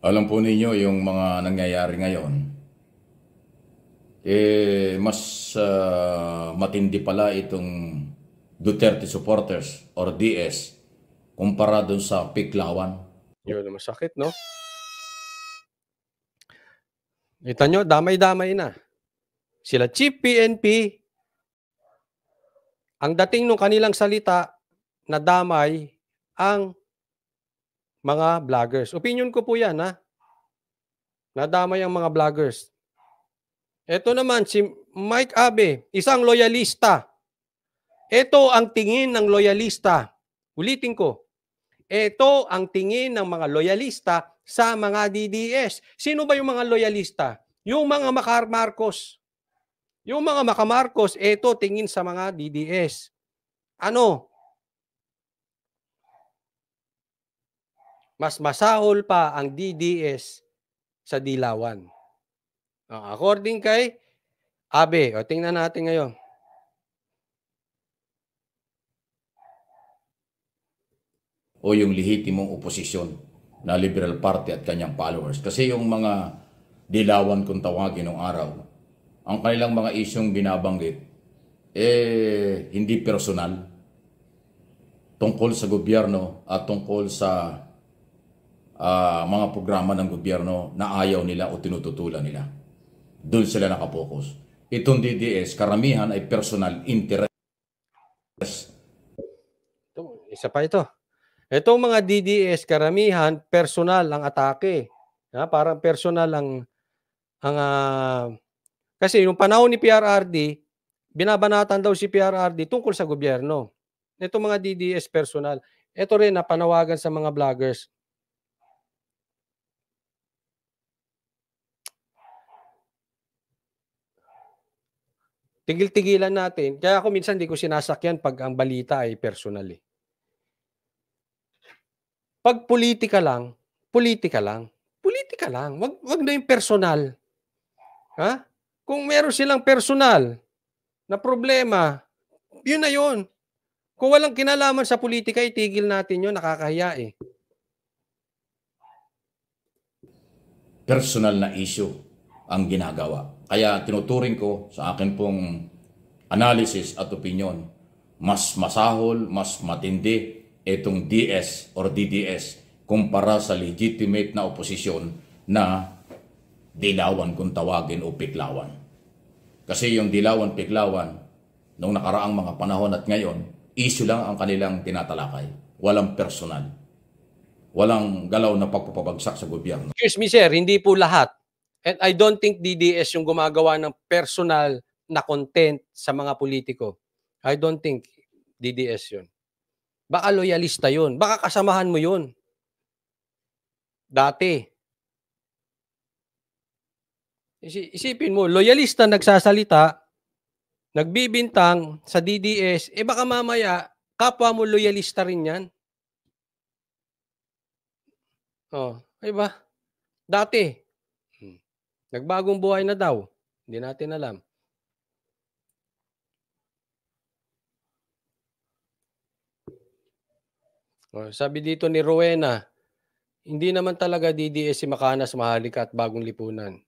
Alam po ninyo yung mga nangyayari ngayon, mas matindi pala itong Duterte supporters or DS kumpara dun sa Piklawan. Yun, masakit, no? Kita nyo, damay-damay na. Sila Chief PNP, ang dating ng kanilang salita, nadamay ang mga vloggers. Opinion ko po yan, ha? Nadamay ang mga vloggers. Ito naman, si Mike Abe, isang loyalista. Ito ang tingin ng loyalista. Ulitin ko. Ito ang tingin ng mga loyalista sa mga DDS. Sino ba yung mga loyalista? Yung mga Marcos. Yung mga Marcos, ito tingin sa mga DDS. Ano? Mas masahol pa ang DDS sa Dilawan. According kay Abe, tingnan natin ngayon. O yung lehitimong oposisyon na Liberal Party at kanyang followers. Kasi yung mga dilawan kung tawagin ng araw, ang kanilang mga isyong binabanggit, hindi personal tungkol sa gobyerno at tungkol sa mga programa ng gobyerno na ayaw nila o tinututulan nila. Doon sila nakapokus. Itong DDS, karamihan ay personal interest. Isa pa ito. Itong mga DDS, karamihan, personal ang atake. Parang personal kasi yung panahon ni PRRD, binabanatan daw si PRRD tungkol sa gobyerno. Itong mga DDS personal. Ito rin na panawagan sa mga vloggers. Tigil-tigilan natin. Kaya ako minsan di ko sinasakyan pag ang balita ay personal eh. Pag politika lang, politika lang. Politika lang. Wag na yung personal. Ha? Kung meron silang personal na problema, yun na yun. Kung walang kinalaman sa politika, itigil natin yun. Nakakahiya eh. Personal na issue ang ginagawa. Kaya tinuturing ko sa akin pong analysis at opinion, mas masahol, mas matindi itong DS or DDS kumpara sa legitimate na oposisyon na dilawan kung tawagin o piklawan. Kasi yung dilawan, piklawan, nung nakaraang mga panahon at ngayon, issue lang ang kanilang tinatalakay. Walang personal. Walang galaw na pagpapabagsak sa gobyerno. Excuse me sir, hindi po lahat. And I don't think DDS yung gumagawa ng personal na content sa mga politiko. I don't think DDS yun. Baka loyalista yun. Baka kasamahan mo yun. Dati. Isipin mo, loyalista nagsasalita, nagbibintang sa DDS, baka mamaya, kapwa mo loyalista rin yan. Diba? Dati. Nagbagong buhay na daw. Hindi natin alam. Sabi dito ni Rowena, hindi naman talaga DDS si Makanas, Maharlika at Bagong Lipunan.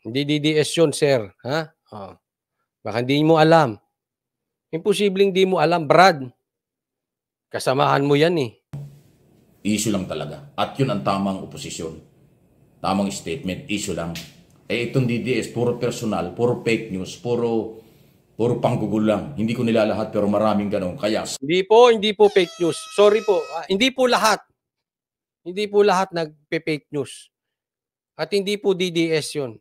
Hindi DDS yun, sir. Ha? Baka hindi mo alam. Imposibleng di mo alam, Brad. Kasamahan mo yan eh. Issue lang talaga. At yun ang tamang oposisyon. Tamang statement, issue lang. Itong DDS, puro personal, puro fake news, puro panggugol lang. Hindi ko nilalahat pero maraming ganun. Kaya Hindi po fake news. Sorry po. Hindi po lahat. Hindi po lahat nagpe-fake news. At hindi po DDS yun.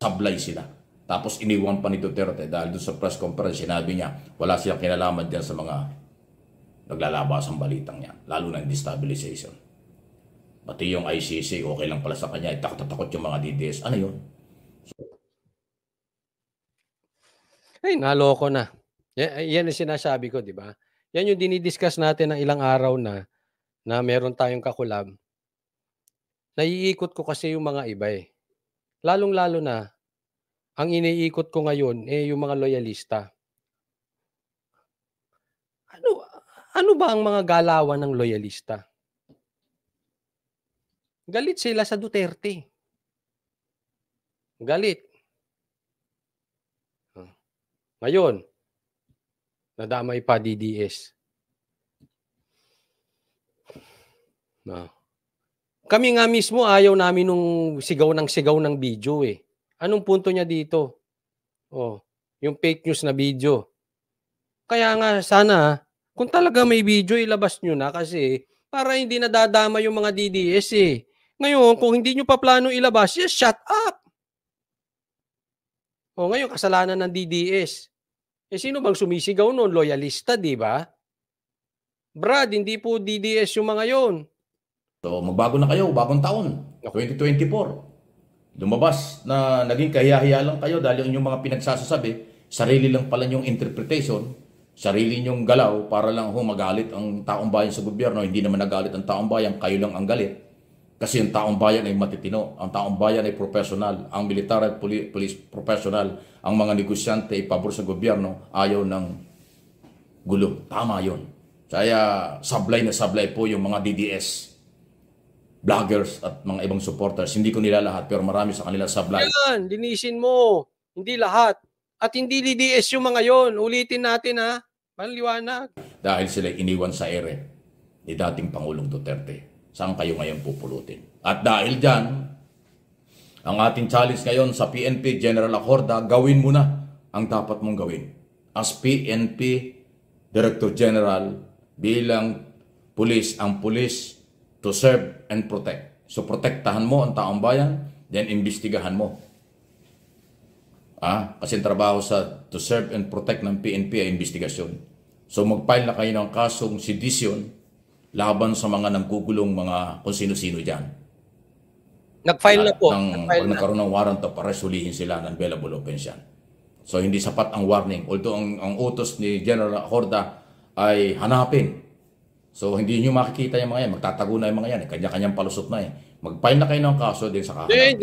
sablay sila. Tapos iniwan pa ni Duterte dahil doon sa press conference sinabi niya wala siyang kinalaman dyan sa mga naglalabas ang balitang niya. Lalo na destabilization. Pati yung ICC, okay lang pala sa kanya. Takot yung mga DDS. Ano yun? Ay, naloko na. Yan ang sinasabi ko, di ba? Yan yung dinidiscuss natin ng ilang araw na meron tayong kakulab. Naiikot ko kasi yung mga iba eh. Lalong-lalo na, ang iniikot ko ngayon yung mga loyalista. Ano ba ang mga galawan ng loyalista? Galit sila sa Duterte. Galit. Ngayon, nadamay pa DDS. Kami nga mismo ayaw namin nung sigaw ng video eh. Anong punto niya dito? Oh, yung fake news na video. Kaya nga sana, kung talaga may video, ilabas nyo na kasi para hindi nadadama yung mga DDS eh. Ngayon, kung hindi nyo pa plano ilabas, just shut up. O ngayon, kasalanan ng DDS. Eh sino bang sumisigaw noon? Loyalista, di ba? Brad, hindi po DDS yung mga yon. So magbago na kayo, bagong taon, 2024. Lumabas na naging kahiya-hiya lang kayo dahil yung mga pinagsasasabi, sarili lang pala yung interpretation, sarili nyong galaw para lang magalit ang taong bayan sa gobyerno. Hindi naman nagalit ang taong bayan, kayo lang ang galit. Kasi ang taong bayan ay matitino, ang taong bayan ay professional, ang militar at police professional, ang mga negosyante ay pabor sa gobyerno, ayaw ng gulo. Tama yun. Kaya sablay na sablay po yung mga DDS, vloggers at mga ibang supporters. Hindi ko nila lahat pero marami sa kanila sablay. Yan, linisin mo. Hindi lahat. At hindi DDS yung mga yon. Ulitin natin ha. Maliwanag. Dahil sila iniwan sa ere ni dating Pangulong Duterte. Saan kayo ngayon pupulutin? At dahil dyan, ang ating challenge ngayon sa PNP General Acorda, gawin mo na ang dapat mong gawin. As PNP Director General, bilang pulis, ang pulis to serve and protect. So protektahan mo ang taong bayan, then imbestigahan mo. Kasi ang trabaho sa to serve and protect ng PNP ay investigasyon. So magfile na kayo ng kasong sedisyon laban sa mga nagugulong mga kung sino-sino dyan. Nag-file na po. Pag nagkaroon ng warrant of arrest, hulihin sila ng bailable offense yan. So hindi sapat ang warning. Although ang utos ni General Acorda ay hanapin. So hindi nyo makikita yung mga yan. Magtatago na yung mga yan. Kanya-kanyang palusot na eh. Mag-file na kayo ng kaso din sa kahanapin.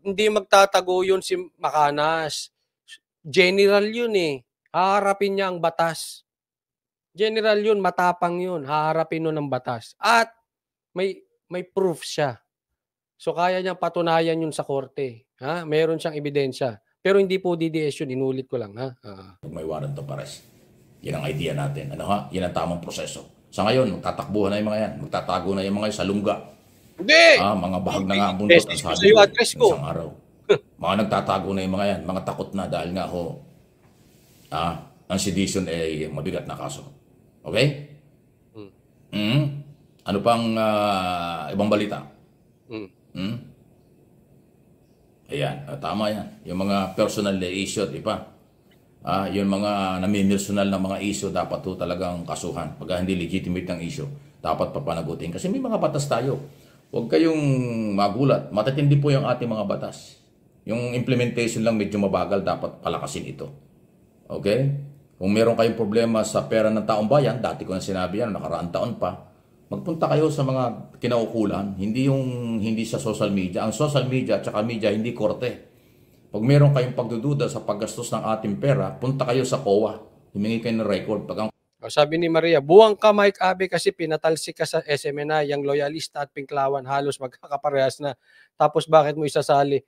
Hindi magtatago yun si Macanas. General yun eh. Haharapin niya ang batas. General yun, matapang yun. Haharapin nun ng batas. At may proof siya. So kaya niyang patunayan yun sa korte. Meron siyang ebidensya. Pero hindi po DDS yun. Inulit ko lang. May warrant of arrest. Yan ang idea natin. Yan ang tamang proseso. Sa ngayon, magtatakbuhan na yung mga yan. Magtatago na yung mga yan sa lungga. Hindi! Mga bahag na nga ang bundot ang sabi ko isang araw. Mga nagtatago na yung mga yan. Mga takot na dahil nga ang sedition ay mabigat na kaso. Okay? Ano pang ibang balita? Ayan, tama yan. Yung mga personal na issue, di ba? Yung mga nami-personal na mga issue, dapat to talagang kasuhan. Pag hindi legitimate ang issue, dapat papanagutin. Kasi may mga batas tayo. Huwag kayong magulat. Matatindi po yung ating mga batas. Yung implementation lang medyo mabagal, dapat palakasin ito. Okay? Kung meron kayong problema sa pera ng taong bayan, dati ko na sinabi yan, nakaraang taon pa, magpunta kayo sa mga kinaukulan, hindi sa social media. Ang social media at saka media, hindi korte. Pag meron kayong pagdududa sa paggastos ng ating pera, punta kayo sa COA. Humingi kayo ng record. Sabi ni Maria, buwang ka Mike Abe kasi pinatalsik ka sa SMNI, yung loyalista at pinklawan halos magkakaparehas na. Tapos bakit mo isasali?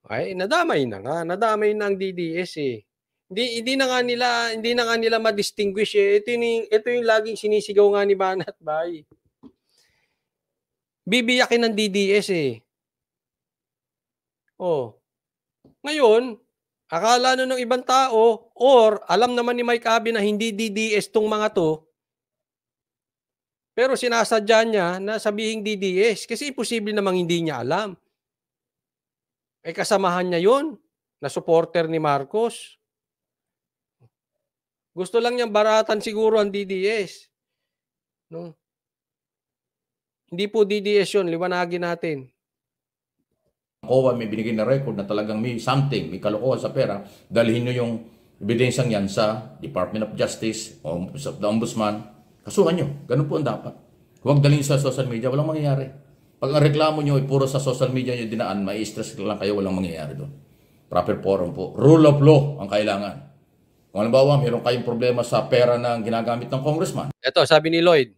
Ay, nadamay na nga. Nadamay na ang DDS eh. Hindi na nga nila ma-distinguish eh. Ito yung laging sinisigaw nga ni Banat Bay. Bibiyakin ng DDS eh. Ngayon, akala ng ibang tao or alam naman ni Mike Abe na hindi DDS tong mga to. Pero sinasadya niya na sabihing DDS kasi imposible namang hindi niya alam. Kasamahan niya yun na supporter ni Marcos. Gusto lang niyang baratan siguro ang DDS. No? Hindi po DDS yun. Liwanagin natin. COA may binigay na record na talagang may something, may kalokohan sa pera. Dalhin nyo yung ebidensyang yan sa Department of Justice o sa Ombudsman. Kasuhan nyo. Ganun po ang dapat. Huwag dalhin sa social media. Walang mangyayari. Pag ang reklamo nyo ay puro sa social media nyo dinaan, may stress lang kayo. Walang mangyayari doon. Proper forum po. Rule of law ang kailangan. Kung halimbawa, mayroon kayong problema sa pera na ginagamit ng congressman. Ito, sabi ni Lloyd.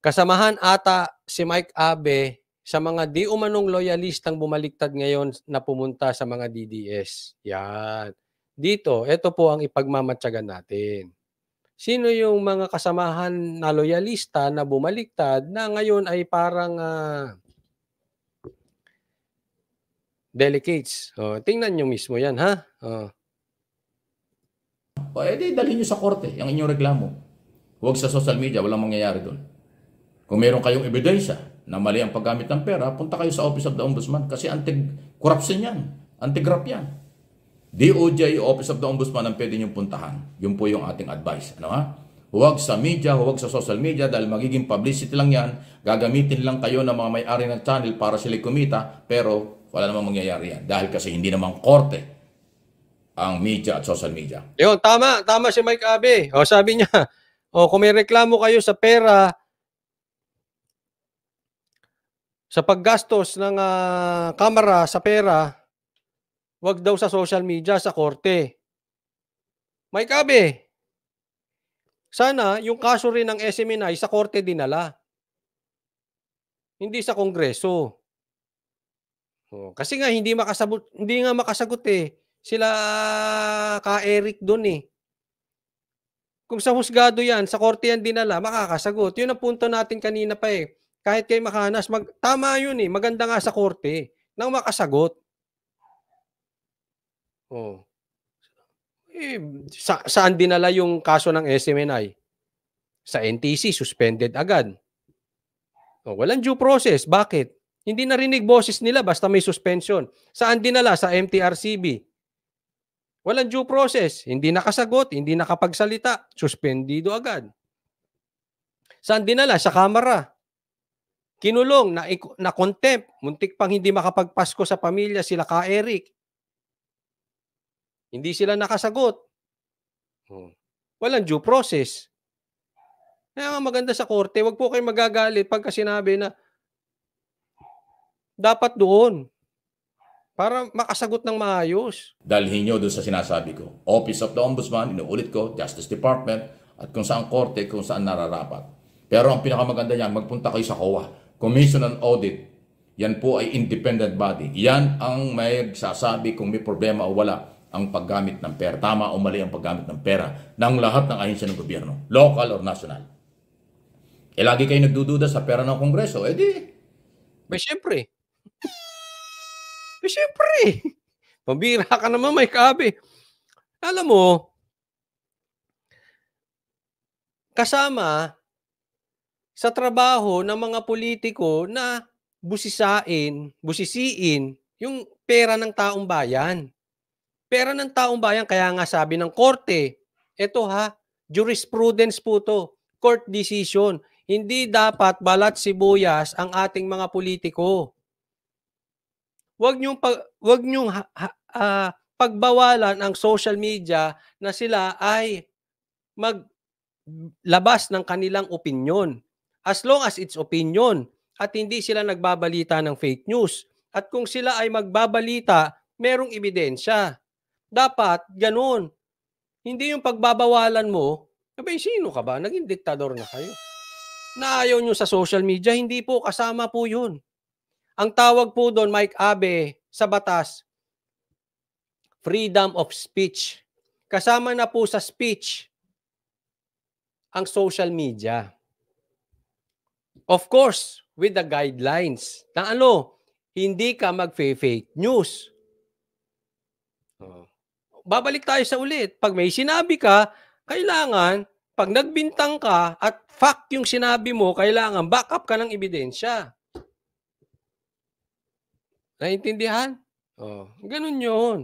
Kasamahan ata si Mike Abe sa mga di umanong loyalistang bumaliktad ngayon na pumunta sa mga DDS. Yan. Dito, ito po ang ipagmamatyagan natin. Sino yung mga kasamahan na loyalista na bumaliktad na ngayon ay parang delicates? Tingnan nyo mismo yan, ha? O edi dalhin nyo sa korte yung inyong reklamo. Huwag sa social media, walang mangyayari doon. Kung meron kayong ebidensya na mali ang paggamit ng pera, punta kayo sa Office of the Ombudsman kasi anti-corruption yan, anti-graft yan. DOJ, Office of the Ombudsman ang pwede niyong puntahan. Yun po yung ating advice. Ano ha? Huwag sa media, huwag sa social media dahil magiging publicity lang yan. Gagamitin lang kayo ng mga may-ari ng channel para sila kumita, pero wala namang mangyayari yan. Dahil kasi hindi namang korte ang media at social media. Yun, tama si Mike Abe. Sabi niya, kung may reklamo kayo sa pera, sa paggastos ng kamera sa pera, wag daw sa social media, sa korte. Mike Abe, sana yung kaso rin ng SMNI sa korte dinala. Hindi sa Kongreso. Kasi nga hindi nga makasagot eh. Sila ka Eric doon eh. Kung sa husgado yan, sa korte yan dinala, makakasagot. Yun ang punto natin kanina pa eh. Kahit kay Makanas, tama yun eh. Maganda nga sa korte nang makasagot. Saan dinala yung kaso ng SMNI? Sa NTC, suspended agad. Walang due process. Bakit? Hindi narinig boses nila basta may suspension. Saan dinala? Sa MTRCB. Walang due process. Hindi nakasagot, hindi nakapagsalita. Suspendido agad. Saan dinala? Sa Kamara. Kinulong, na contempt. Muntik pang hindi makapagpasko sa pamilya sila ka Eric. Hindi sila nakasagot. Walang due process. Kaya nga maganda sa korte, wag po kayo magagalit pagka sinabi na dapat doon para makasagot ng maayos. Dalhin nyo doon sa sinasabi ko. Office of the Ombudsman, inuulit ko, Justice Department, at kung saan korte, kung saan nararapat. Pero ang pinakamaganda niyan, magpunta kayo sa COA. Commission on Audit. Yan po ay independent body. Yan ang may sasabi kung may problema o wala ang paggamit ng pera. Tama o mali ang paggamit ng pera ng lahat ng ahensya ng gobyerno, local or national. Lagi kayo nagdududa sa pera ng Kongreso, Siyempre. Siyempre. Pambira ka naman, Mike Abe. Alam mo, kasama sa trabaho ng mga politiko na busisiin yung pera ng taong bayan. Pera ng taong bayan, kaya nga sabi ng korte, eto jurisprudence po to, court decision. Hindi dapat balat sibuyas ang ating mga politiko. Huwag niyong pagbawalan ang social media na sila ay maglabas ng kanilang opinyon. As long as it's opinion at hindi sila nagbabalita ng fake news. At kung sila ay magbabalita, merong ebidensya. Dapat ganun. Hindi yung pagbabawalan mo, sino ka ba? Naging diktador na kayo. Na ayaw nyo sa social media, hindi po, kasama po yun. Ang tawag po doon, Mike Abe, sa batas, freedom of speech. Kasama na po sa speech ang social media. Of course, with the guidelines na hindi ka mag-fake news. Babalik tayo sa ulit. Pag may sinabi ka, kailangan, pag nagbintang ka at fact yung sinabi mo, kailangan backup ka ng ebidensya. Naintindihan? Ganun yun.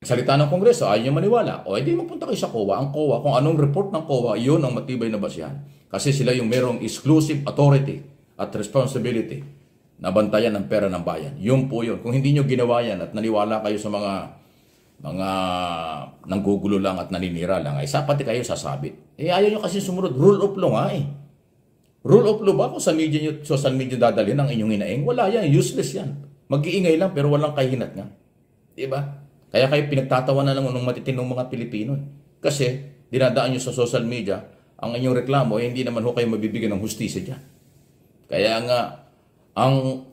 Salita ng Kongreso, ayaw niyo maniwala. Edi magpunta kayo sa COA. Ang COA, kung anong report ng COA, yun ang matibay na basihan. Kasi sila yung merong exclusive authority at responsibility na bantayan ng pera ng bayan. Yun po yun. Kung hindi nyo ginawa yan at naniwala kayo sa mga nanggugulo lang at naninira lang, ay pati kayo sasabit. Ayaw nyo kasi sumunod. Rule of law nga Rule of law ba kung sa social media dadalhin ang inyong inaing? Wala yan. Useless yan. Mag-iingay lang pero walang kahinat nga. Diba? Kaya kayo pinagtatawa na lang ng matitinong mga Pilipino. Kasi dinadaan nyo sa social media ang inyong reklamo, hindi naman ho kayo mabibigyan ng hustisya dyan. Kaya nga, ang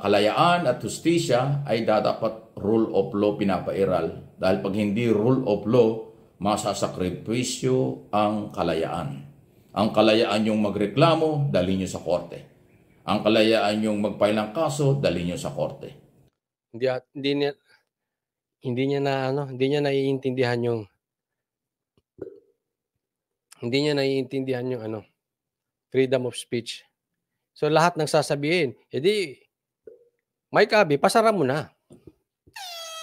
kalayaan at hustisya ay dapat rule of law pinapairal. Dahil pag hindi rule of law, masasakripisyo ang kalayaan. Ang kalayaan yung magreklamo, dali nyo sa korte. Ang kalayaan yung mag-file ng kaso, dali nyo sa korte. Hindi niya naiintindihan yung freedom of speech. So lahat ng sasabihin, edi Mike Abby, pasara mo na.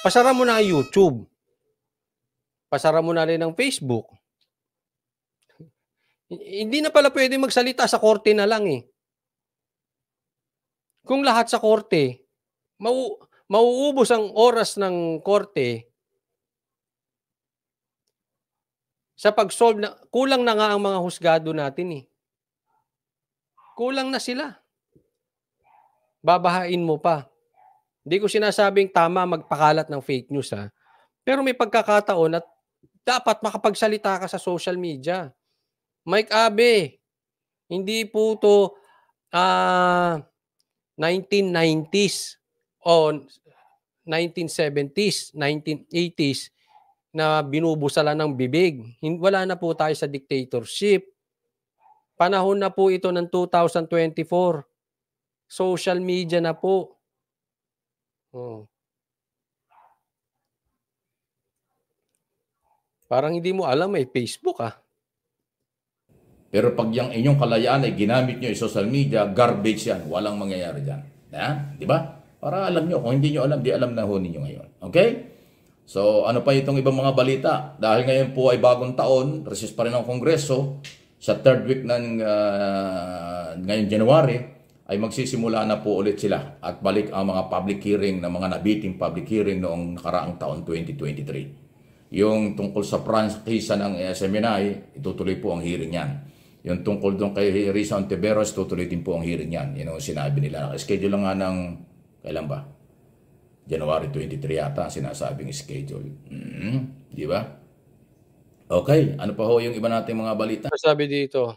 Pasara mo na ang YouTube. Pasara mo na rin ang Facebook. Hindi na pala pwede magsalita sa korte na lang eh. Kung lahat sa korte, mauubos ang oras ng korte sa pag-solve na, kulang na nga ang mga husgado natin eh. Kulang na sila. Babahain mo pa. Hindi ko sinasabing tama magpakalat ng fake news ha. Pero may pagkakataon at dapat makapagsalita ka sa social media. Mike Abby, hindi po to 1990s o 1970s, 1980s na binubusalan ng bibig. Wala na po tayo sa dictatorship. Panahon na po ito ng 2024. Social media na po. Oh. Parang hindi mo alam may Facebook ah. Pero pag yung inyong kalayaan ay ginamit nyo sa social media, garbage yan. Walang mangyayari dyan. Di ba? Para alam nyo. Kung hindi nyo alam, di alam na ho ninyo ngayon. Okay? So, ano pa itong ibang mga balita? Dahil ngayon po ay bagong taon, recess pa rin ang Kongreso, sa third week ng ngayong January, ay magsisimula na po ulit sila at balik ang mga public hearing na mga nabiting public hearing noong nakaraang taon 2023. Yung tungkol sa prangkisa ng SMNI, itutuloy po ang hearing yan. Yung tungkol doon kay Risa Ontiveros, tutuloy din po ang hearing yan. Yun ang sinabi nila. Schedule lang nga ng, kailan ba? January 23 yata sinasabing schedule. Di ba? Okay, ano pa ho yung iba nating mga balita? Sabi dito,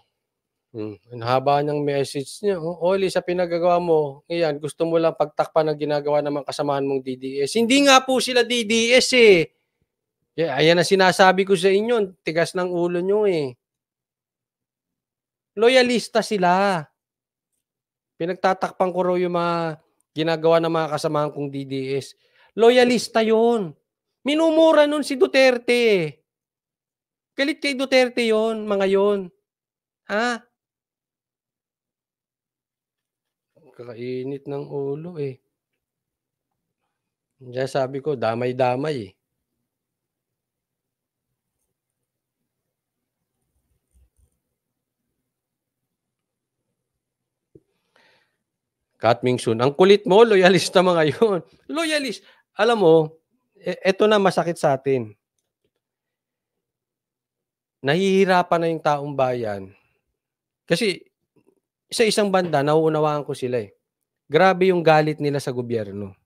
ang haba ng message niya. Oli, sa pinagagawa mo, ngayon, gusto mo lang pagtakpan ng ginagawa ng mga kasamahan mong DDS. Hindi nga po sila DDS eh. Ayan ang sinasabi ko sa inyo, tigas ng ulo nyo eh. Loyalista sila. Pinagtatakpan ko raw yung mga ginagawa ng mga kasamahan kong DDS. Loyalista yon. Minumura nun si Duterte. Galit kay Duterte yon, mga yon. Ha? Kakainit ng ulo eh. Diyan sabi ko, damay-damay eh. Katming Soon, ang kulit mo, loyalista mga yon. Loyalist. Alam mo, eto na masakit sa atin. Nahihirapan na yung taong bayan. Kasi sa isang banda, nauunawaan ko sila eh. Grabe yung galit nila sa gobyerno.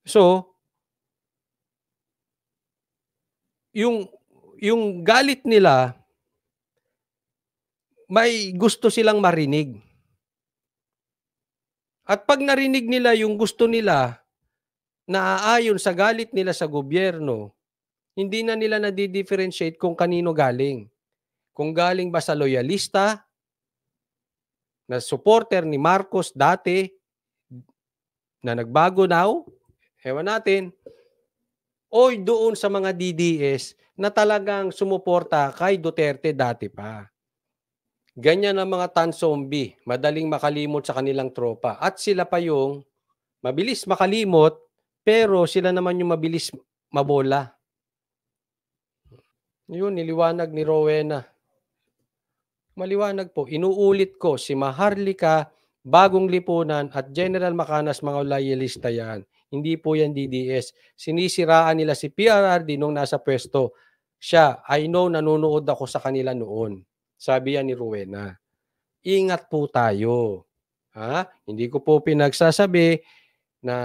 So, yung galit nila, may gusto silang marinig. At pag narinig nila yung gusto nila na aayon sa galit nila sa gobyerno, hindi na nila nadi-differentiate kung kanino galing. Kung galing ba sa loyalista, na supporter ni Marcos dati, na nagbago now, ewan natin, o doon sa mga DDS na talagang sumuporta kay Duterte dati pa. Ganyan ang mga tan-zombie, madaling makalimot sa kanilang tropa. At sila pa yung mabilis makalimot, pero sila naman yung mabilis mabola. Yun, niliwanag ni Rowena. Maliwanag po, inuulit ko, si Maharlika, Bagong Lipunan at General Macanas, mga loyalista yan. Hindi po yan DDS. Sinisiraan nila si PRRD nung nasa pwesto. Siya, I know, nanonood ako sa kanila noon. Sabi yan ni Rowena. Ingat po tayo. Ha? Hindi ko po pinagsasabi na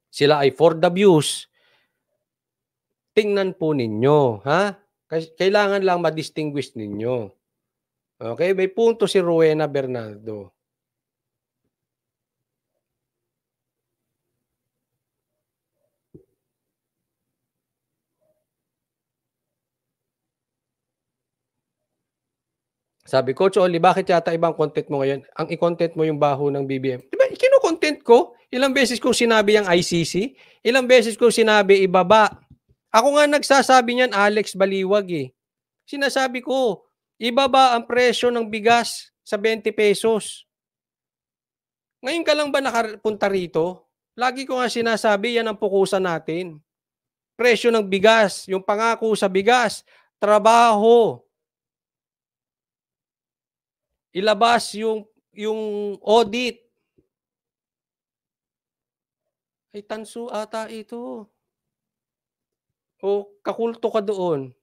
sila ay for the views. tingnan po ninyo, ha? Kailangan lang ma-distinguish ninyo. Okay, may punto si Rowena Bernardo. Sabi, Coach Oli, bakit yata ibang content mo ngayon? Ang i-content mo yung baho ng BBM. Di ba, kino-content ko? Ilang beses kong sinabi yung ICC? Ilang beses kong sinabi ibaba? Ako nga nagsasabi niyan, Alex Baliwag eh. Sinasabi ko, ibaba ang presyo ng bigas sa 20 pesos. Ngayon ka lang ba nakapunta rito? Lagi ko nga sinasabi, yan ang pukusan natin. Presyo ng bigas, yung pangako sa bigas, trabaho, ilabas yung audit. Ay tanso ata ito. O kakulto ka doon.